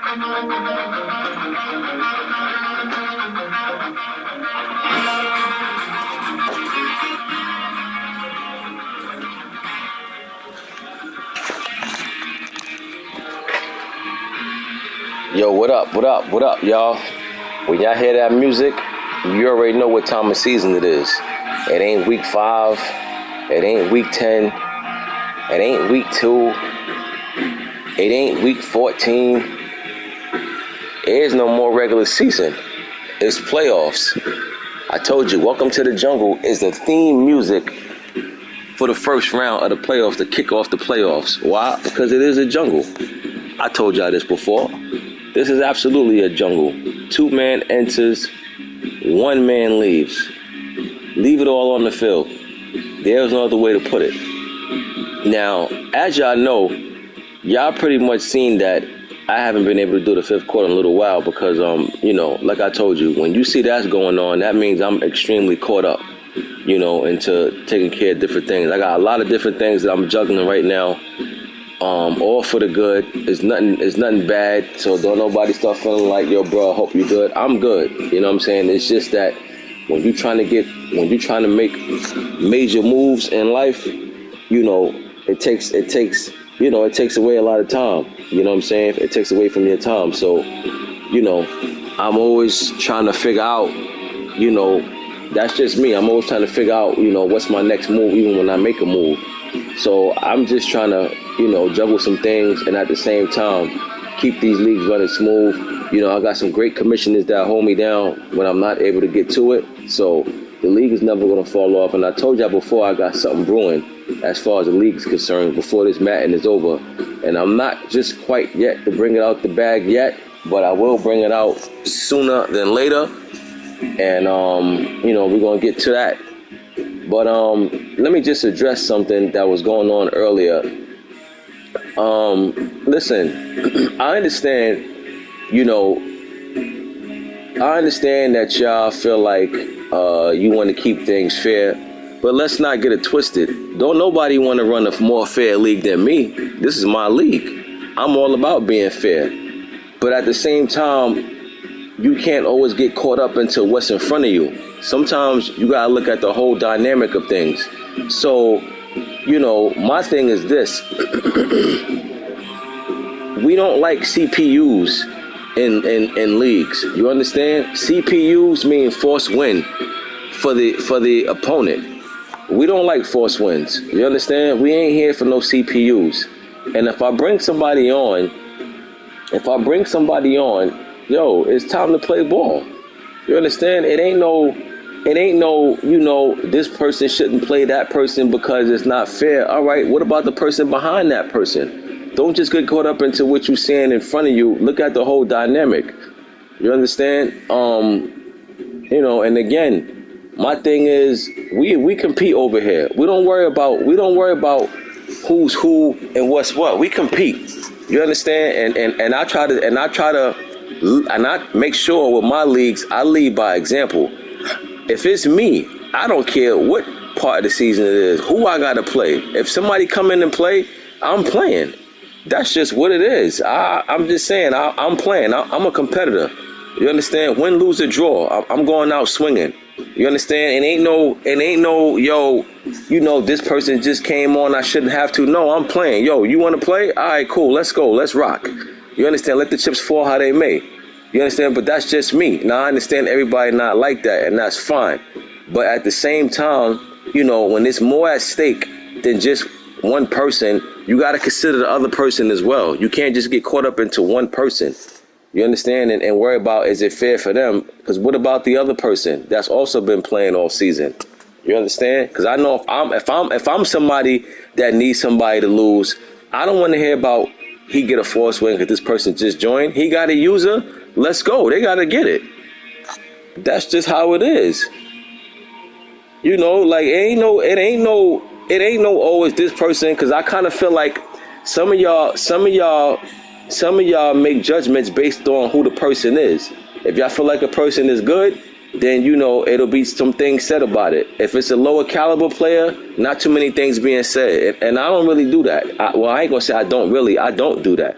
Yo, what up, y'all? When y'all hear that music, you already know what time of season it is. It ain't week 5, it ain't week 10, it ain't week 2, it ain't week 14. There's no more regular season. It's playoffs. I told you, Welcome to the Jungle is the theme music for the first round of the playoffs to kick off the playoffs. Why? Because it is a jungle. I told y'all this before. This is absolutely a jungle. 2 man enters, 1 man leaves. Leave it all on the field. There's no other way to put it. Now, as y'all know, y'all pretty much seen that I haven't been able to do the 5th quarter in a little while because, like I told you, when you see that's going on, that means I'm extremely caught up, into taking care of different things. I got a lot of different things that I'm juggling right now. All for the good. It's nothing bad. So don't nobody start feeling like, yo, bro, I hope you're good. I'm good. You know what I'm saying? It's just that when you're trying to make major moves in life, it takes away a lot of time. You know what I'm saying? It takes away from your time. So, I'm always trying to figure out, that's just me. I'm always trying to figure out, what's my next move, even when I make a move. So I'm just trying to, juggle some things and at the same time keep these leagues running smooth. I got some great commissioners that hold me down when I'm not able to get to it. So the league is never going to fall off. And I told y'all before I got something brewing as far as the league is concerned before this matting is over. And I'm not just quite yet to bring it out the bag yet, but I will bring it out sooner than later. And, we're going to get to that. But let me just address something that was going on earlier. Listen, I understand that y'all feel like you want to keep things fair, but let's not get it twisted. Don't nobody want to run a more fair league than me. This is my league. I'm all about being fair. But at the same time, you can't always get caught up into what's in front of you. Sometimes you gotta look at the whole dynamic of things. So, my thing is this. We don't like CPUs in leagues. You understand? CPUs mean forced win for the opponent. We don't like forced wins. You understand? We ain't here for no CPUs. And if I bring somebody on, yo, it's time to play ball. You understand? It ain't no, this person shouldn't play that person because it's not fair. All right, what about the person behind that person? Don't just get caught up into what you're seeing in front of you. Look at the whole dynamic. You understand? And again, my thing is we compete over here. We don't worry about who's who and what's what. We compete. You understand? And I try to make sure with my leagues, I lead by example. If it's me, I don't care what part of the season it is, who I got to play. If somebody come in and play, I'm playing. That's just what it is. I'm just saying, I'm playing. I'm a competitor. You understand? Win, lose, or draw. I'm going out swinging. You understand? It ain't no, yo, this person just came on, I shouldn't have to. No, I'm playing. Yo, you want to play? All right, cool. Let's go. Let's rock. You understand? Let the chips fall how they may. You understand? But that's just me. Now, I understand everybody not like that, and that's fine. But at the same time, when there's more at stake than just one person, you got to consider the other person as well. You can't just get caught up into one person. You understand? And worry about, is it fair for them? Because what about the other person that's also been playing all season? You understand? Because I know if I'm somebody that needs somebody to lose, I don't want to hear about he get a force win because this person just joined. He got a user. Let's go. They got to get it. That's just how it is. Like it ain't no always this person, because I kind of feel like some of y'all make judgments based on who the person is. If y'all feel like a person is good, then it'll be some things said about it. If it's a lower caliber player, not too many things being said. And I don't really do that. I ain't gonna say I don't do that.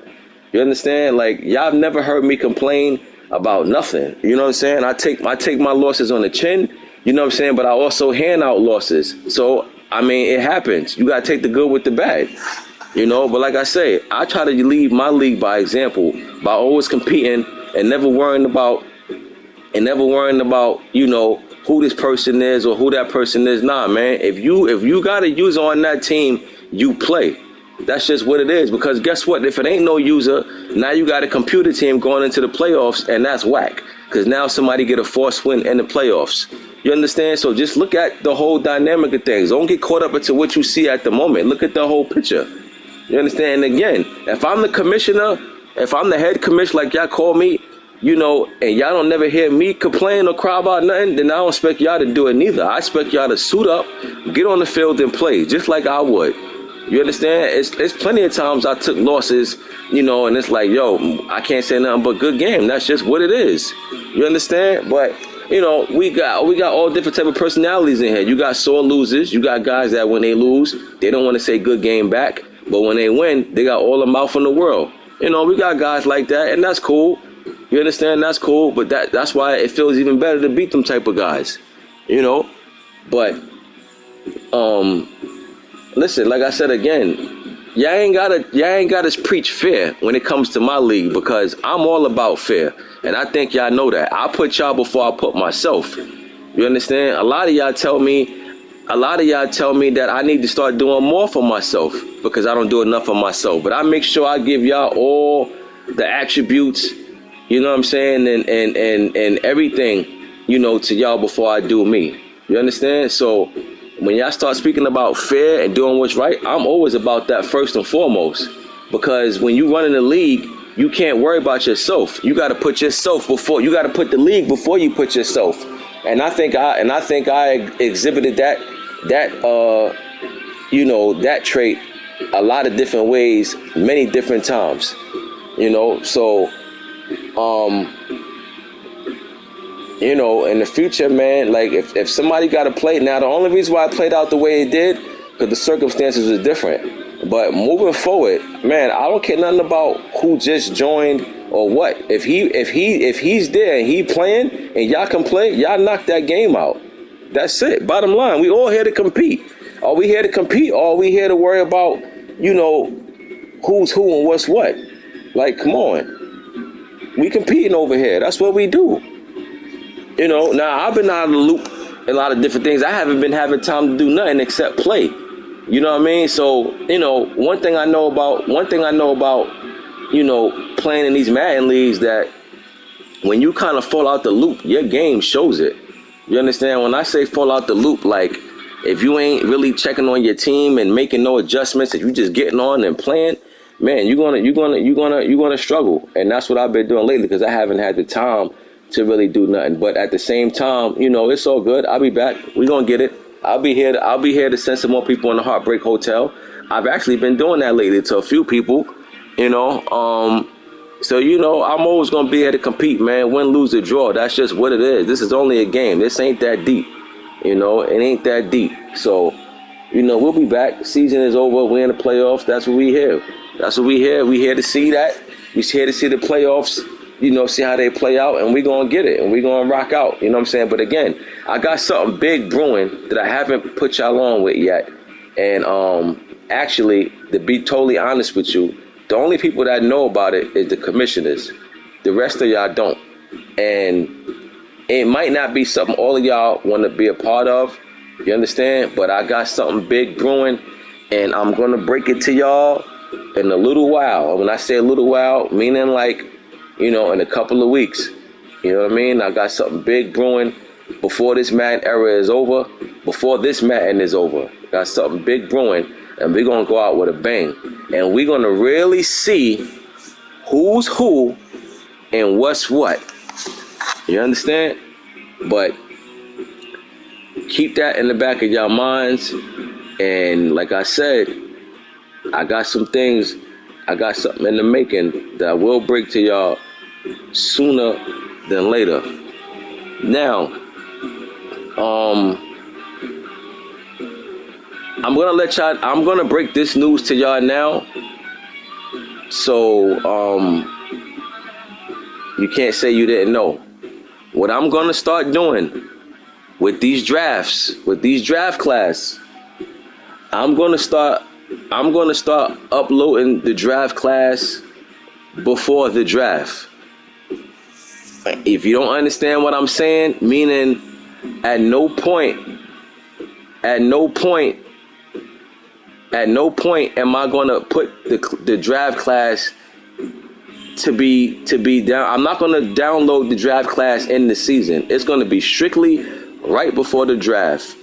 You understand? Like, y'all never heard me complain about nothing. You know what I'm saying? I take my losses on the chin. You know what I'm saying? But I also hand out losses. So, I mean, it happens. You got to take the good with the bad. You know, but like I say, I try to lead my league by example, by always competing and never worrying about, you know, who this person is or who that person is. Nah, man, if you got a user on that team, you play. That's just what it is. Because guess what? If it ain't no user, now you got a computer team going into the playoffs, and that's whack. Because now somebody get a forced win in the playoffs. You understand? So just look at the whole dynamic of things. Don't get caught up into what you see at the moment. Look at the whole picture. You understand? And again, if I'm the commissioner, if I'm the head commissioner like y'all call me, you know, and y'all don't never hear me complain or cry about nothing, then I don't expect y'all to do it neither. I expect y'all to suit up, get on the field and play, just like I would. You understand? It's plenty of times I took losses, you know, and it's like, yo, I can't say nothing but good game. That's just what it is. You understand? But, you know, we got all different type of personalities in here. You got sore losers. You got guys that when they lose, they don't want to say good game back. But when they win, they got all the mouth in the world. You know, we got guys like that, and that's cool. You understand? That's cool. But that's why it feels even better to beat them type of guys. You know? But, listen, like I said again, y'all ain't gotta preach fair when it comes to my league, because I'm all about fair, and I think y'all know that. I put y'all before I put myself. You understand? A lot of y'all tell me that I need to start doing more for myself because I don't do enough for myself. But I make sure I give y'all all the attributes, you know what I'm saying, and everything, you know, to y'all before I do me. You understand? So when y'all start speaking about fair and doing what's right, I'm always about that first and foremost. Because when you run in the league, you can't worry about yourself. You got to put yourself before. You got to put the league before you put yourself. And I think I exhibited that you know, that trait a lot of different ways, many different times. You know, so you know, in the future, man, like if somebody got to play, now the only reason why I played out the way it did, because the circumstances was different. But moving forward, man, I don't care nothing about who just joined or what. If he's there and he playing and y'all can play, y'all knock that game out. That's it. Bottom line, we all here to compete. Are we here to compete, or are we here to worry about, you know, who's who and what's what? Like, come on. We competing over here. That's what we do. You know, now I've been out of the loop in a lot of different things. I haven't been having time to do nothing except play. You know what I mean? So, you know, one thing I know about, you know, playing in these Madden leagues, that when you kind of fall out the loop, your game shows it. You understand? When I say fall out the loop, like if you ain't really checking on your team and making no adjustments, if you just getting on and playing, man, you're gonna struggle. And that's what I've been doing lately, because I haven't had the time to really do nothing. But at the same time, you know, it's all good. I'll be back. We're gonna get it. I'll be here to send some more people in the Heartbreak Hotel. I've actually been doing that lately to a few people, you know. So, you know, I'm always gonna be here to compete, man. Win, lose, or draw. That's just what it is. This is only a game. This ain't that deep. You know, it ain't that deep. So, you know, we'll be back. Season is over. We're in the playoffs. That's what we here. That's what we here. We here to see that. We here to see the playoffs, you know, see how they play out, and we going to get it, and we going to rock out. You know what I'm saying? But again, I got something big brewing that I haven't put y'all on with yet. And actually, to be totally honest with you, the only people that know about it is the commissioners. The rest of y'all don't. And it might not be something all of y'all want to be a part of. You understand? But I got something big brewing, and I'm going to break it to y'all in a little while. When I say a little while, meaning like, you know, in a couple of weeks. You know what I mean? I got something big brewing before this Madden era is over. Before this Madden is over. Got something big brewing, and we're going to go out with a bang. And we're going to really see who's who and what's what. You understand? But keep that in the back of y'all minds. And like I said, I got some things, I got something in the making that I will break to y'all sooner than later. Now, I'm gonna break this news to y'all now. So you can't say you didn't know. What I'm gonna start doing with these drafts, with these draft class, I'm gonna start uploading the draft class before the draft. If you don't understand what I'm saying, meaning at no point am I gonna put the draft class to be down. I'm not gonna download the draft class in the season. It's gonna be strictly right before the draft.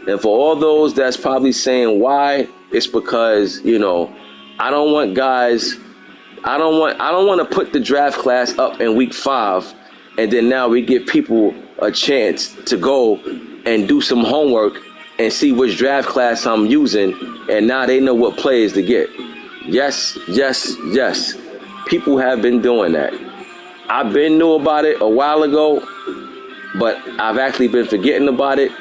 And for all those that's probably saying why, it's because, you know, I don't want to put the draft class up in week 5 and then now we give people a chance to go and do some homework and see which draft class I'm using, and now they know what players to get. Yes. People have been doing that. I've been knew about it a while ago, but I've actually been forgetting about it.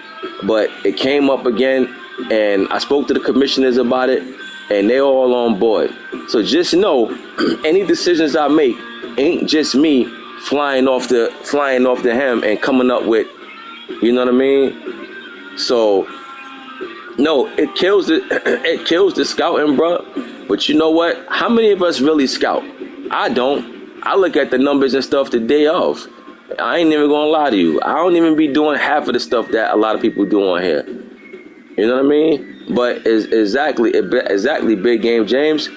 But it came up again, and I spoke to the commissioners about it, and they're all on board. So just know, any decisions I make ain't just me flying off the hem and coming up with, you know what I mean? So no, it kills the scouting, bro. But you know what? How many of us really scout? I don't. I look at the numbers and stuff the day of. I ain't even gonna lie to you. I don't even be doing half of the stuff that a lot of people do on here. You know what I mean? But exactly, Big Game James.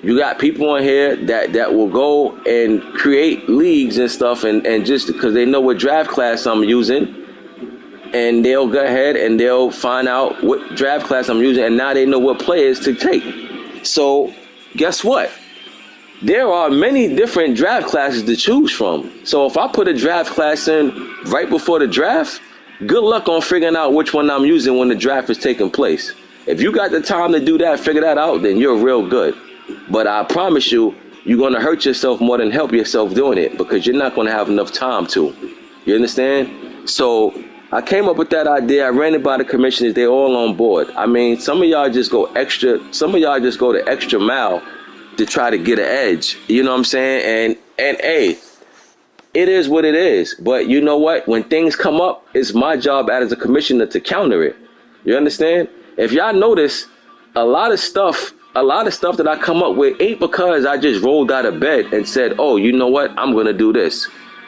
You got people on here that will go and create leagues and stuff, and just because they know what draft class I'm using, and they'll go ahead and they'll find out what draft class I'm using, and now they know what players to take. So guess what? There are many different draft classes to choose from. So if I put a draft class in right before the draft, good luck on figuring out which one I'm using when the draft is taking place. If you got the time to do that, figure that out, then you're real good. But I promise you, you're going to hurt yourself more than help yourself doing it, because you're not going to have enough time to. You understand? So I came up with that idea. I ran it by the commissioners. They're all on board. I mean, some of y'all just go the extra mile to try to get an edge. You know what I'm saying? And hey, it is what it is. But you know what? When things come up, it's my job as a commissioner to counter it. You understand? If y'all notice, a lot of stuff that I come up with ain't because I just rolled out of bed and said, oh, you know what? I'm going to do this.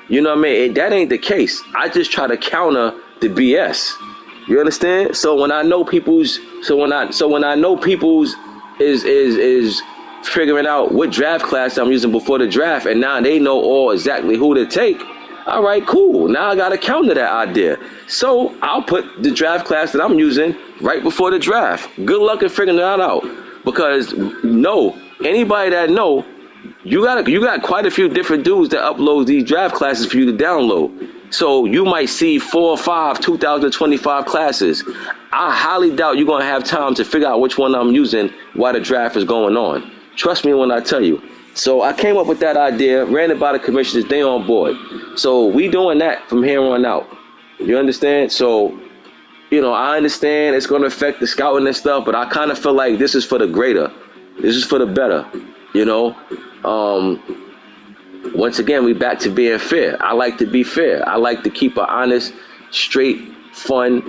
You know what I mean? That ain't the case. I just try to counter the BS. You understand? So when I know people's is figuring out what draft class I'm using before the draft, and now they know all exactly who to take. All right, cool. Now I got to counter that idea. So I'll put the draft class that I'm using right before the draft. Good luck in figuring that out, because anybody that know, you got quite a few different dudes that upload these draft classes for you to download. So you might see 4 or 5 2025 classes. I highly doubt you're going to have time to figure out which one I'm using while the draft is going on. Trust me when I tell you. So I came up with that idea, ran it by the commissioners, they on board. So we doing that from here on out. You understand? So, you know, I understand it's going to affect the scouting and stuff, but I kind of feel like this is for the greater. This is for the better, you know? Once again, we back to being fair. I like to be fair. I like to keep an honest, straight, fun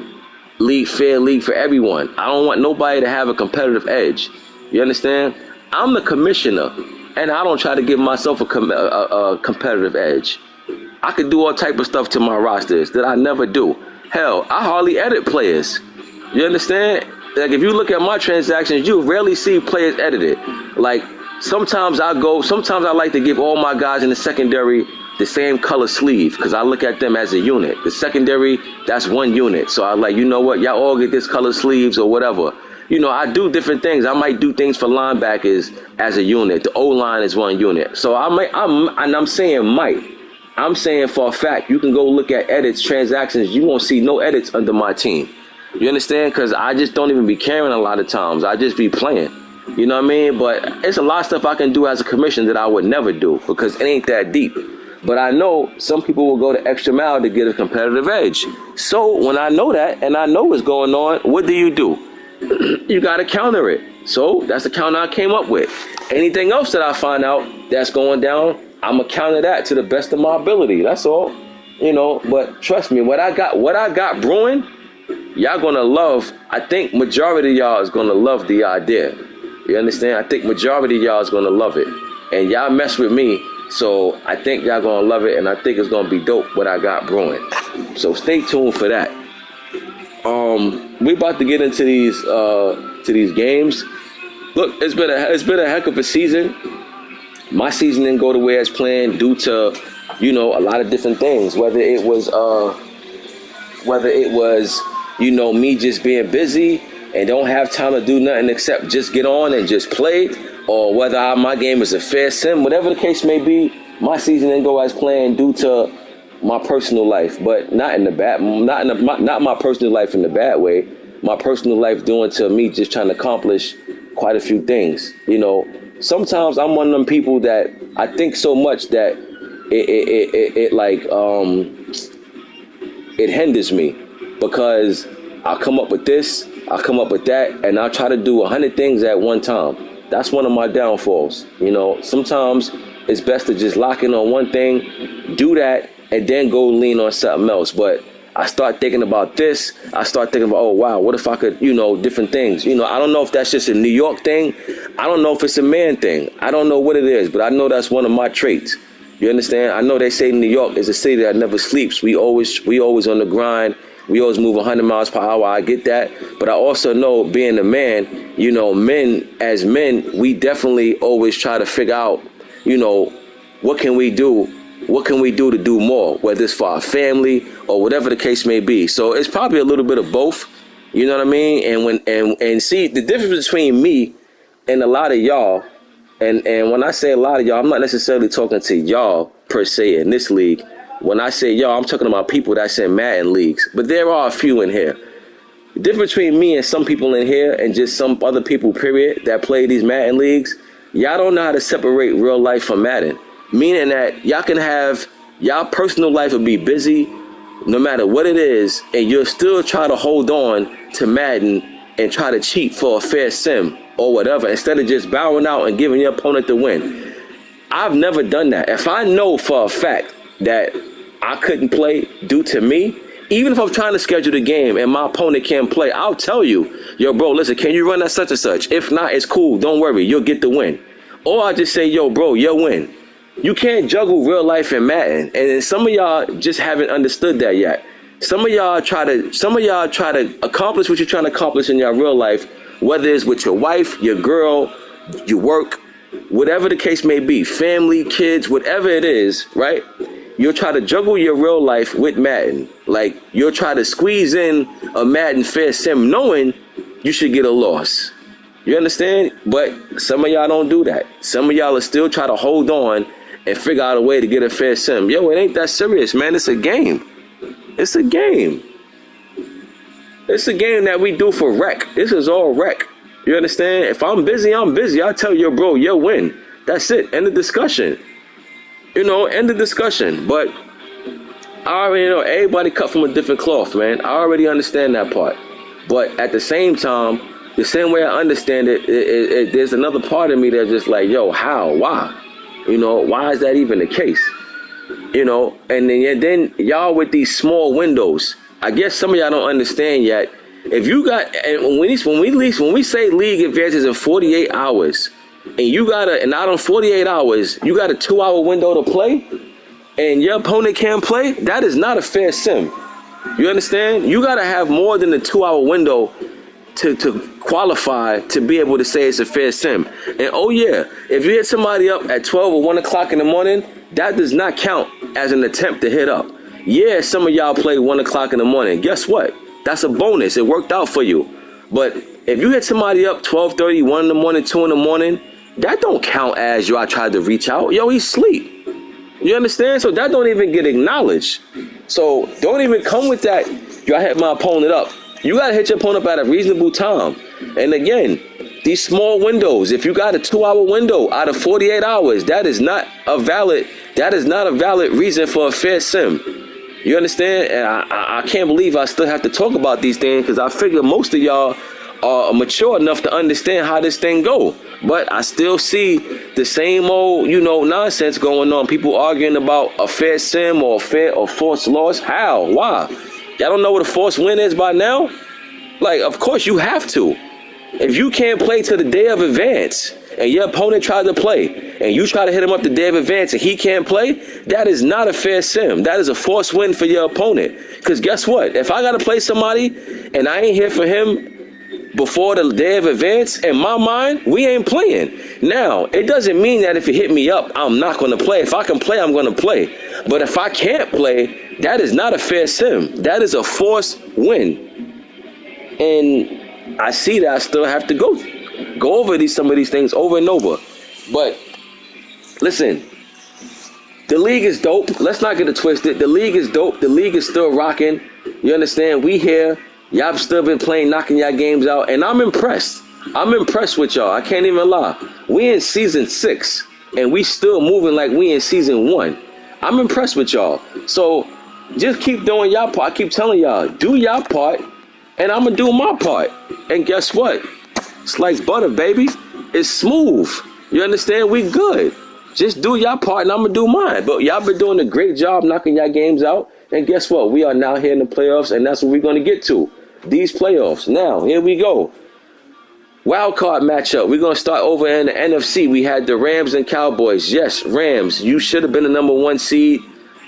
league, fair league for everyone. I don't want nobody to have a competitive edge. You understand? I'm the commissioner, and I don't try to give myself a competitive edge. I could do all type of stuff to my rosters that I never do. Hell, I hardly edit players. You understand? Like, if you look at my transactions, you rarely see players edited. Like, sometimes I like to give all my guys in the secondary the same color sleeve, because I look at them as a unit. The secondary, that's one unit. So I like, you know what, y'all all get this color sleeves or whatever. You know, I do different things. I might do things for linebackers as a unit. The O-line is one unit. So I'm saying for a fact, you can go look at edits, transactions. You won't see no edits under my team. You understand? Because I just don't even be caring a lot of times. I just be playing. You know what I mean? But it's a lot of stuff I can do as a commission that I would never do, because it ain't that deep. But I know some people will go the extra mile to get a competitive edge. So when I know that and I know what's going on, what do? You got to counter it. So that's the counter I came up with. Anything else that I find out that's going down, I'm gonna counter that to the best of my ability. That's all. But trust me, what I got brewing, y'all gonna love. I think majority of y'all is gonna love the idea. You understand? I think majority of y'all is gonna love it. And y'all mess with me, so I think y'all gonna love it, and I think it's gonna be dope what I got brewing. So stay tuned for that. We about to get into these games. Look, it's been a heck of a season. My season didn't go the way as planned due to, a lot of different things. Whether it was me just being busy and don't have time to do nothing except just get on and just play, or whether my game is a fair sim, whatever the case may be, my season didn't go as planned due to my personal life, but not my personal life in the bad way. My personal life doing to me just trying to accomplish quite a few things. Sometimes I'm one of them people that I think so much that it hinders me, because I'll come up with this, I'll come up with that, and I'll try to do 100 things at one time. That's one of my downfalls. Sometimes it's best to just lock in on one thing, do that, and then go lean on something else. But I start thinking about this. I start thinking about, oh, wow, what if I could, different things. I don't know if that's just a New York thing. I don't know if it's a man thing. I don't know what it is, but I know that's one of my traits. You understand? I know they say New York is a city that never sleeps. We always on the grind. We always move 100 miles per hour. I get that. But I also know, being a man, men, we definitely always try to figure out, what can we do? What can we do to do more, whether it's for our family or whatever the case may be. So it's probably a little bit of both. You know what I mean? And see, the difference between me and a lot of y'all, and when I say a lot of y'all, I'm not necessarily talking to y'all per se in this league. When I say y'all, I'm talking about people that's in Madden leagues. But there are a few in here. The difference between me and some people in here and just some other people, period, that play these Madden leagues, y'all don't know how to separate real life from Madden. Meaning that y'all can have, y'all personal life will be busy no matter what it is, and you'll still try to hold on to Madden and try to cheat for a fair sim or whatever, instead of just bowing out and giving your opponent the win. I've never done that. If I know for a fact that I couldn't play due to me, even if I'm trying to schedule the game and my opponent can't play, I'll tell you, yo, bro, listen, can you run that such and such? If not, it's cool. Don't worry. You'll get the win. Or I just say, yo, bro, you'll win. You can't juggle real life and Madden, and some of y'all just haven't understood that yet. Some of y'all try to accomplish what you're trying to accomplish in your real life, whether it's with your wife, your girl, your work, whatever the case may be, family, kids, whatever it is, right? You'll try to juggle your real life with Madden. Like, you'll try to squeeze in a Madden fair sim knowing you should get a loss. You understand? But some of y'all don't do that. Some of y'all are still try to hold on and figure out a way to get a fair sim. Yo, it ain't that serious, man. It's a game. It's a game. It's a game that we do for rec. This is all rec. You understand? If I'm busy, I'm busy. I'll tell you, bro, you'll win. That's it. End of discussion. End of discussion. But I already know everybody cut from a different cloth, man. I already understand that part. But at the same time, the same way I understand it, there's another part of me that's just like, yo, how? Why? Why is that even the case? And then y'all with these small windows. I guess some of y'all don't understand yet. If you got, and when we say league advances in 48 hours, and out on 48 hours, you got a 2-hour window to play, and your opponent can't play, that is not a fair sim. You understand? You got to have more than a 2-hour window to qualify to be able to say it's a fair sim. And oh yeah, if you hit somebody up at 12 or 1 o'clock in the morning, that does not count as an attempt to hit up. Yeah, some of y'all played 1 o'clock in the morning. Guess what? That's a bonus. It worked out for you. But if you hit somebody up 12:30, 1 in the morning, 2 in the morning, that don't count as yo, I tried to reach out. Yo, he's asleep. You understand? So that don't even get acknowledged. So don't even come with that. Yo, I hit my opponent up. You got to hit your opponent up at a reasonable time. And again, these small windows, if you got a 2-hour window out of 48 hours, that is not a valid reason for a fair sim. You understand? And I can't believe I still have to talk about these things, because I figure most of y'all mature enough to understand how this thing go. But I still see the same old, nonsense going on. People arguing about a fair sim or a fair or forced loss. How? Why? Y'all don't know what a forced win is by now? Like, of course you have to. If you can't play to the day of advance and your opponent tried to play and you try to hit him up the day of advance and he can't play, that is not a fair sim. That is a forced win for your opponent. Because guess what? If I got to play somebody and I ain't here for him before the day of advance, in my mind, we ain't playing. Now, it doesn't mean that if you hit me up, I'm not going to play. If I can play, I'm going to play. But if I can't play, that is not a fair sim. That is a forced win. And I see that I still have to go over some of these things over and over. But listen, the league is dope. Let's not get it twisted. The league is dope. The league is still rocking. You understand? We here. Y'all still been playing, knocking y'all games out. And I'm impressed. I'm impressed with y'all. I can't even lie. We in season 6 and we still moving like we in season 1. I'm impressed with y'all. So just keep doing y'all part. I keep telling y'all, do y'all part. And I'm going to do my part. And guess what? It's like butter, baby. It's smooth. You understand? We good. Just do your part and I'm going to do mine. But y'all been doing a great job knocking y'all games out. And guess what? We are now here in the playoffs, and that's what we're going to get to. These playoffs. Now, here we go. Wild card matchup. We're going to start over in the NFC. We had the Rams and Cowboys. Yes, Rams. You should have been the number 1 seed.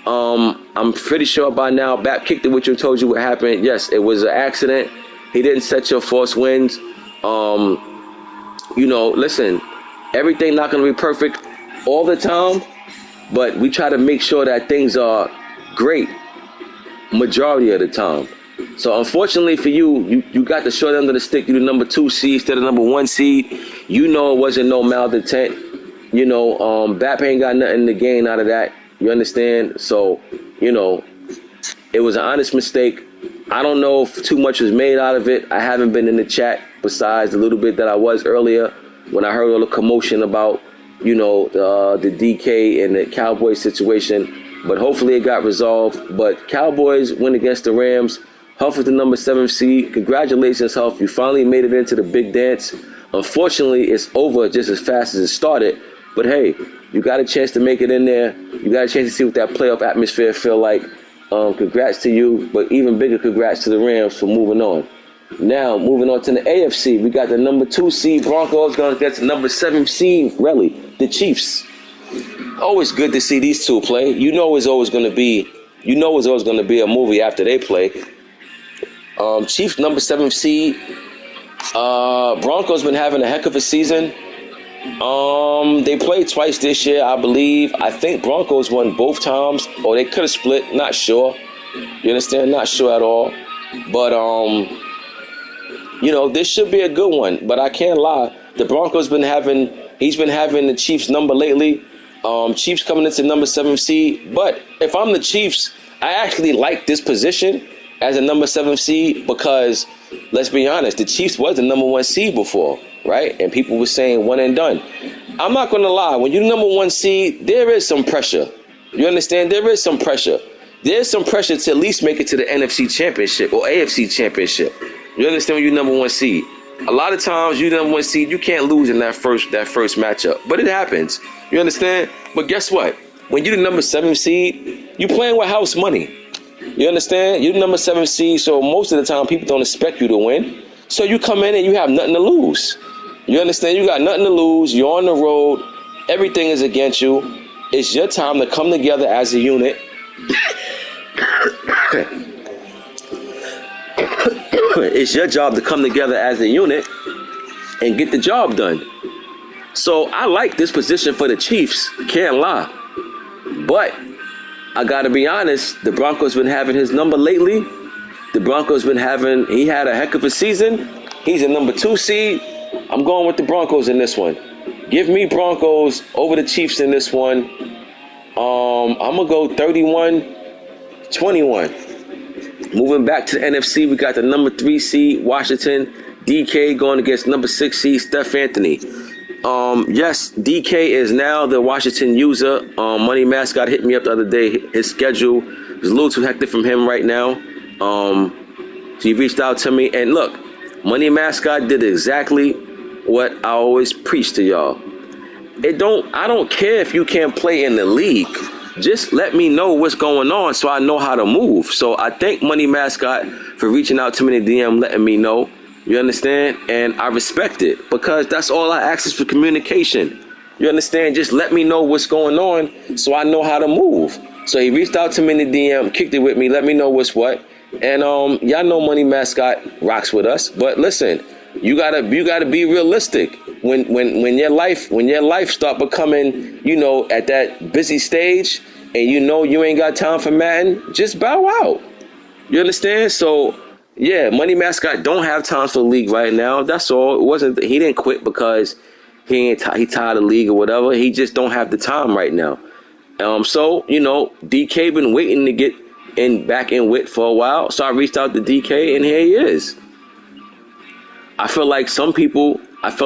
I'm pretty sure by now, Bap kicked it with you, told you what happened. Yes, it was an accident. He didn't set your forced wins. Listen, everything not going to be perfect all the time, but we try to make sure that things are great majority of the time. So unfortunately for you got the short end of the stick. You the number 2 seed instead of number 1 seed. It wasn't no malintent. Bap ain't got nothing to gain out of that. You understand? So, it was an honest mistake. I don't know if too much was made out of it. I haven't been in the chat besides the little bit that I was earlier when I heard all the commotion about, the DK and the Cowboys situation. But hopefully it got resolved. But Cowboys win against the Rams. Huff is the number 7 seed. Congratulations, Huff. You finally made it into the big dance. Unfortunately, it's over just as fast as it started. But hey, you got a chance to make it in there. You got a chance to see what that playoff atmosphere feel like. Congrats to you, but even bigger congrats to the Rams for moving on. Now, moving on to the AFC, we got the number 2 seed Broncos going against the number 7 seed, really, the Chiefs. Always good to see these two play. It's always going to be a movie after they play. Chiefs number 7 seed. Broncos been having a heck of a season. They played twice this year, I believe. I think Broncos won both times, or they could have split. Not sure. You understand? Not sure at all. But this should be a good one. But I can't lie. The Broncos he's been having the Chiefs number lately. Chiefs coming into number 7 seed. But if I'm the Chiefs, I actually like this position as a number 7 seed because, let's be honest, the Chiefs was the number 1 seed before, right? And people were saying one and done. I'm not going to lie. When you're number 1 seed, there is some pressure. You understand? There is some pressure. There's some pressure to at least make it to the NFC Championship or AFC Championship. You understand when you're number 1 seed? A lot of times you're number 1 seed, you can't lose in that first matchup. But it happens. You understand? But guess what? When you're the number 7 seed, you're playing with house money. You understand? You're the number 7 seed, so most of the time people don't expect you to win. So you come in and you have nothing to lose. You understand? You got nothing to lose. You're on the road. Everything is against you. It's your time to come together as a unit. It's your job to come together as a unit and get the job done. So I like this position for the Chiefs. Can't lie. But I got to be honest, the Broncos been having his number lately. He had a heck of a season. He's a number 2 seed. I'm going with the Broncos in this one. Give me Broncos over the Chiefs in this one. I'm going to go 31-21. Moving back to the NFC, we got the number 3 seed, Washington. DK going against number 6 seed, Steph Anthony. Yes, DK is now the Washington user. Money Mascot hit me up the other day. His schedule is a little too hectic from him right now. So he reached out to me. And look, Money Mascot did exactly what I always preach to y'all. I don't care if you can't play in the league. Just let me know what's going on so I know how to move. So I thank Money Mascot for reaching out to me in the DM, letting me know. You understand? And I respect it because that's all I ask is for communication. You understand? Just let me know what's going on so I know how to move. So he reached out to me in the DM, kicked it with me, let me know what's what. And y'all know Money Mascot rocks with us. But listen, you gotta be realistic. When your life start becoming, at that busy stage, and you ain't got time for Madden, just bow out. You understand? So yeah, Money Mascot don't have time for the league right now. That's all. He didn't quit because he tired of the league or whatever. He just don't have the time right now. So DK been waiting to get back in with for a while. So I reached out to DK, and here he is. I feel like some people have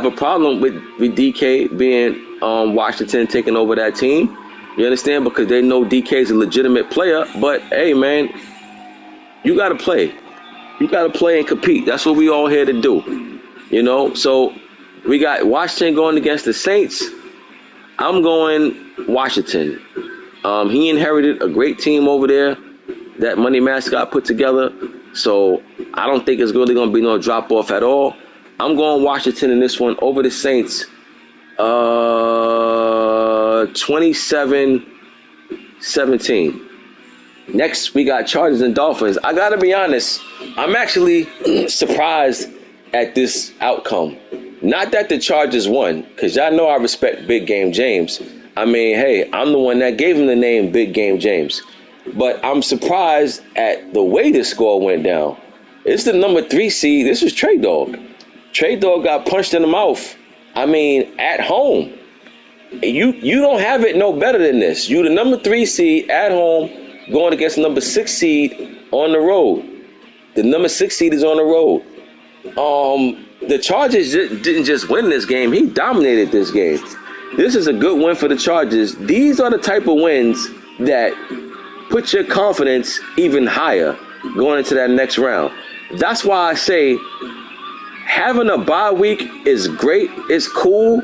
a problem with DK being Washington taking over that team. You understand? Because they know DK is a legitimate player. But hey, man, you gotta play. You gotta play and compete. That's what we all here to do. So we got Washington going against the Saints. I'm going Washington. He inherited a great team over there that Money Mascot put together. So I don't think it's really going to be no drop off at all. I'm going Washington in this one over the Saints. 27-17. Next, we got Chargers and Dolphins. I got to be honest, I'm actually surprised at this outcome. Not that the Chargers won, because y'all know I respect Big Game James. I mean, hey, I'm the one that gave him the name Big Game James. But I'm surprised at the way the score went down. It's the number 3 seed. This is Trey Dog. Trey Dog got punched in the mouth. I mean, at home. You don't have it no better than this. You the number 3 seed at home going against the number 6 seed on the road. The number 6 seed is on the road. The Chargers didn't just win this game. He dominated this game. This is a good win for the Chargers. These are the type of wins that put your confidence even higher going into that next round. That's why I say having a bye week is great. It's cool.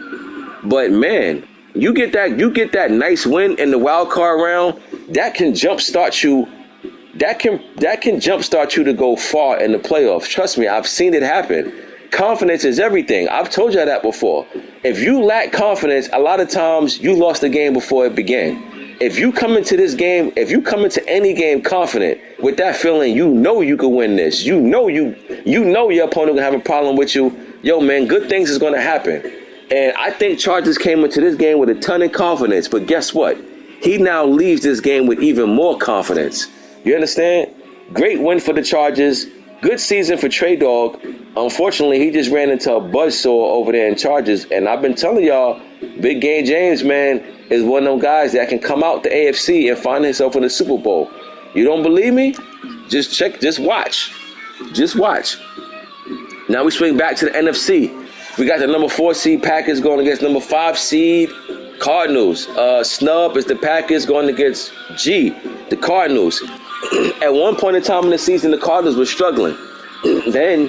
But man, you get that nice win in the wild card round, that can jumpstart you. That can jumpstart you to go far in the playoffs. Trust me, I've seen it happen. Confidence is everything. I've told you that before. If you lack confidence, a lot of times you lost the game before it began. If you come into this game, if you come into any game confident with that feeling, you know you can win this. You know your opponent gonna have a problem with you. Yo, man, good things is gonna happen. And I think Chargers came into this game with a ton of confidence. But guess what? He now leaves this game with even more confidence. You understand? Great win for the Chargers. Good season for Trey Dog. Unfortunately, he just ran into a buzzsaw over there in Chargers. And I've been telling y'all, Big Game James, man, is one of them guys that can come out the AFC and find himself in the Super Bowl. You don't believe me? Just watch. Just watch. Now we swing back to the NFC. We got the number 4 seed Packers going against number 5 seed Cardinals. Snub is the Packers going against the Cardinals. At one point in time in the season, the Cardinals were struggling. Then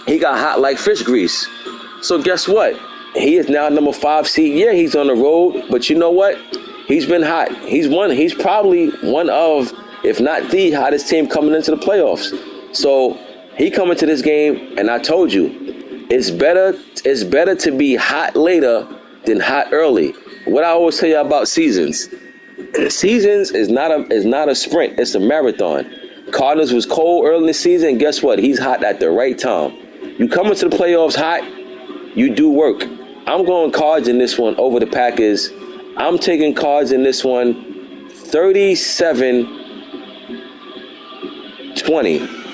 he got hot like fish grease. So guess what? He is now number 5 seed. Yeah, he's on the road, but you know what? He's been hot. He's probably one of, if not the hottest team coming into the playoffs. So he coming to this game, and I told you, it's better to be hot later than hot early. What I always tell you about seasons. Seasons is not a sprint, it's a marathon. Cardinals was cold early in the season, and guess what? He's hot at the right time. You come into the playoffs hot, you do work. I'm going Cards in this one over the Packers. I'm taking Cards in this one 37-20.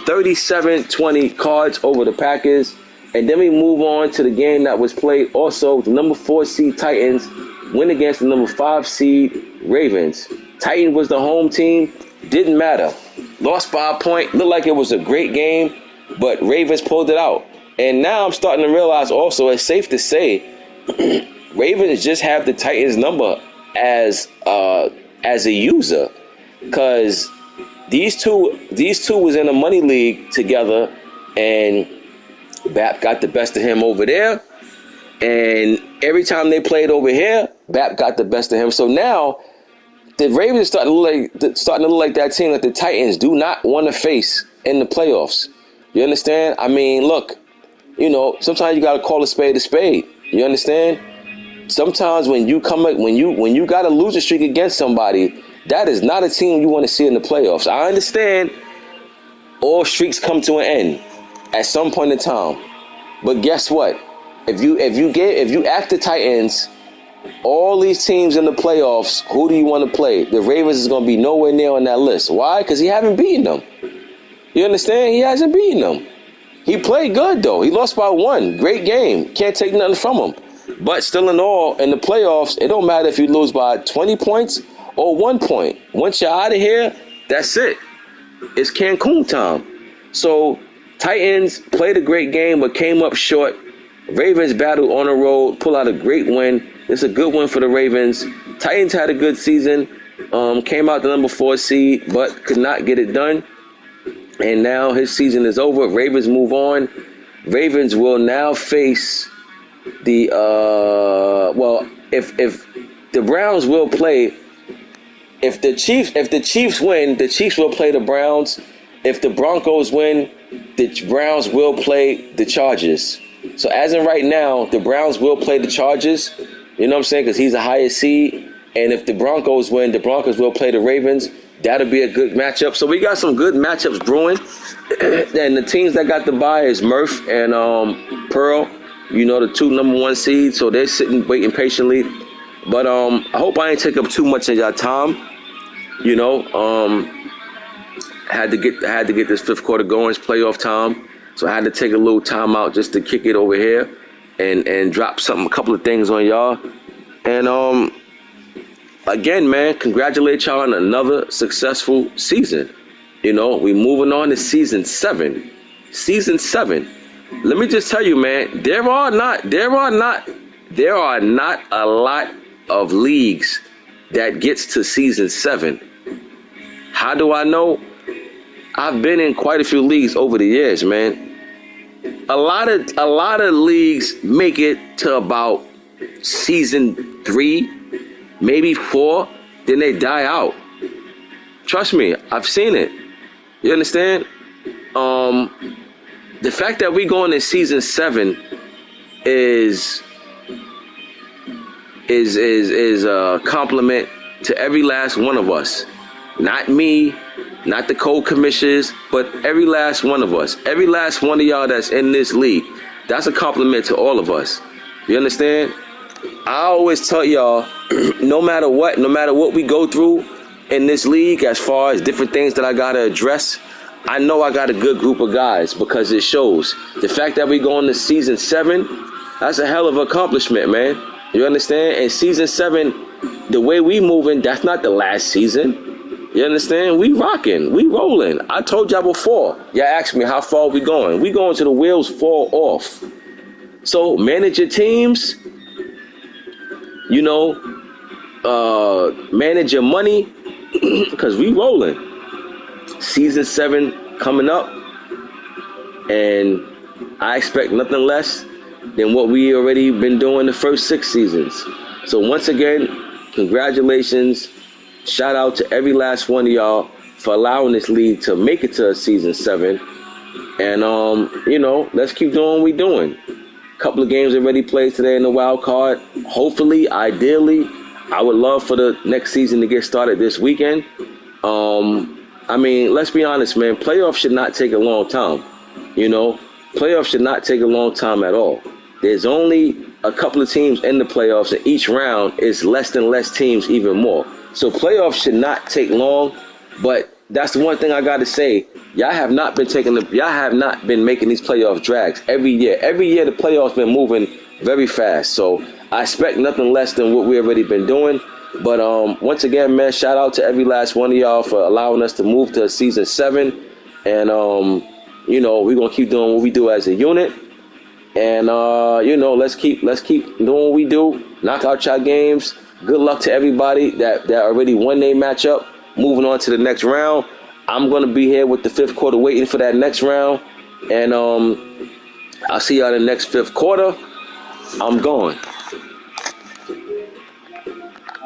37-20 Cards over the Packers. And then we move on to the game that was played also. The number 4 seed Titans win against the number 5 seed Ravens. Titan was the home team. Didn't matter. Lost by a point. Looked like it was a great game, but Ravens pulled it out. And now I'm starting to realize also it's safe to say Ravens just have the Titans number as a user. Because These two was in a money league together, and Bap got the best of him over there. And every time they played over here, Bap got the best of him. So now the Ravens are starting to look like that team that the Titans do not want to face in the playoffs. You understand? I mean, look, sometimes you got to call a spade a spade. You understand? Sometimes when you got a losing streak against somebody, that is not a team you want to see in the playoffs. I understand all streaks come to an end at some point in time, but guess what? If you ask the Titans, all these teams in the playoffs, who do you want to play? The Ravens is going to be nowhere near on that list. Why? Because he haven't beaten them. You understand? He hasn't beaten them. He played good, though. He lost by 1. Great game. Can't take nothing from him. But still in all, in the playoffs, it don't matter if you lose by 20 points or 1 point. Once you're out of here, that's it. It's Cancun time. So Titans played a great game but came up short. Ravens battled on the road, pull out a great win. It's a good win for the Ravens. Titans had a good season, came out the number 4 seed, but could not get it done. And now his season is over. Ravens move on. Ravens will now face the if the Browns will play. If the Chiefs win, the Chiefs will play the Browns. If the Broncos win, the Browns will play the Chargers. So as in right now, the Browns will play the Chargers, you know what I'm saying, because he's the highest seed. And if the Broncos win, the Broncos will play the Ravens. That'll be a good matchup. So we got some good matchups brewing. And the teams that got the bye is Murph and Pearl, the 2 number 1 seeds. So they're sitting, waiting patiently. But I hope I ain't take up too much of your time. Had to get this 5th quarter going. It's playoff time. So I had to take a little time out just to kick it over here and drop a couple of things on y'all. And again, man, congratulate y'all on another successful season. We moving on to season 7. Season 7. Let me just tell you, man, there are not a lot of leagues that gets to season 7. How do I know? I've been in quite a few leagues over the years, man. A lot of leagues make it to about season 3, maybe 4, then they die out. Trust me, I've seen it. You understand? The fact that we going to season 7 is a compliment to every last one of us. Not me, not the co-commissioners, but every last one of us. Every last one of y'all that's in this league. That's a compliment to all of us. You understand? I always tell y'all, no matter what we go through in this league, as far as different things that I got to address, I know I got a good group of guys because it shows. The fact that we going to season 7, that's a hell of an accomplishment, man. You understand? And season 7, the way we moving, that's not the last season. You understand? We rocking. We rolling. I told y'all before. Y'all asked me how far we going. We going till the wheels fall off. So manage your teams. Manage your money. Because we rolling. Season 7 coming up. And I expect nothing less than what we already been doing the first 6 seasons. So once again, congratulations. Shout out to every last one of y'all for allowing this league to make it to season 7. And, let's keep doing what we doing. Couple of games already played today in the wild card. Hopefully, ideally, I would love for the next season to get started this weekend. Let's be honest, man. Playoffs should not take a long time. Playoffs should not take a long time at all. There's only a couple of teams in the playoffs, and each round is less teams even more. So playoffs should not take long, but that's the one thing I got to say. Y'all have not been making these playoff drags every year. Every year the playoffs been moving very fast. So I expect nothing less than what we already been doing. But once again, man, shout out to every last one of y'all for allowing us to move to season 7. And we're gonna keep doing what we do as a unit. And let's keep doing what we do. Knock out y'all games. Good luck to everybody that already won their matchup. Moving on to the next round. I'm going to be here with the fifth quarter waiting for that next round. And I'll see y'all in the next fifth quarter. I'm going.